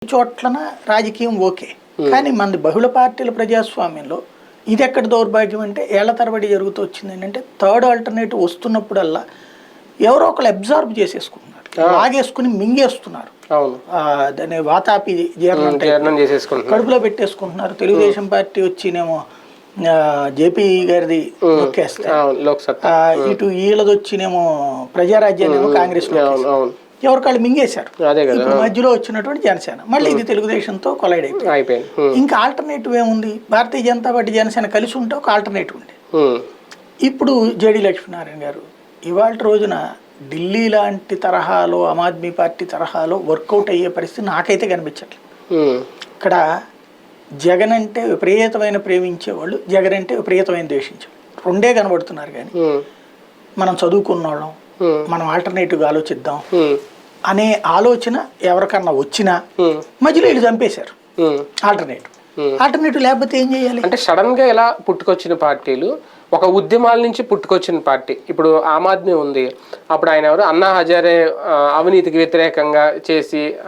చోట్లన రాజకీయం ఓకే, కానీ మనది బహుళ పార్టీల ప్రజాస్వామ్యంలో ఇది ఎక్కడ దౌర్భాగ్యం అంటే ఏళ్ల తరబడి జరుగుతూ వచ్చింది ఏంటంటే థర్డ్ ఆల్టర్నేటివ్ వస్తున్నప్పుడల్లా ఎవరో ఒకరు అబ్జార్బ్ చేసేసుకుంటున్నారు, లాగేసుకుని మింగేస్తున్నారు, దాన్ని వాతాపి జీర్ణం కడుపులో పెట్టేసుకుంటున్నారు. తెలుగుదేశం పార్టీ వచ్చినేమో జేపీ గారిది ఇటు వీళ్ళది వచ్చినేమో ప్రజారాజ్యాన్నేమో కాంగ్రెస్ ఎవరికాళ్ళు మింగేశారు. ఇప్పుడు మధ్యలో వచ్చినటువంటి జనసేన మళ్ళీ ఇది తెలుగుదేశంతో కొలైడ్ అయిపోయింది. ఇంకా ఆల్టర్నేటివ్ ఏముంది? భారతీయ జనతా పార్టీ జనసేన కలిసి ఉంటే ఒక ఆల్టర్నేటివ్ ఉంది. ఇప్పుడు జేడీ లక్ష్మీనారాయణ గారు ఇవాళ రోజున ఢిల్లీ లాంటి తరహాలో ఆమ్ ఆద్మీ పార్టీ తరహాలో వర్కౌట్ అయ్యే పరిస్థితి నాకైతే కనిపించట్లేదు. ఇక్కడ జగన్ అంటే విపరీతమైన ప్రేమించేవాళ్ళు, జగన్ అంటే విపరీతమైన ద్వేషించేవాళ్ళు రెండే కనబడుతున్నారు. కానీ మనం చదువుకున్న వాళ్ళం, మనం ఆల్టర్నేటివ్ ఆలోచిద్దాం అనే ఆలోచన ఎవరికన్నా వచ్చినా మధ్యలో వీళ్ళు చంపేశారు. ఆల్టర్నేటివ్ లేకపోతే ఏం చేయాలి అంటే సడన్ గా ఎలా పుట్టుకొచ్చిన పార్టీలు, ఒక ఉద్యమాల నుంచి పుట్టుకొచ్చిన పార్టీ. ఇప్పుడు ఆమ్ ఆద్మీ ఉంది, అప్పుడు ఆయన ఎవరు అన్నా హజారే అవినీతికి వ్యతిరేకంగా చేసి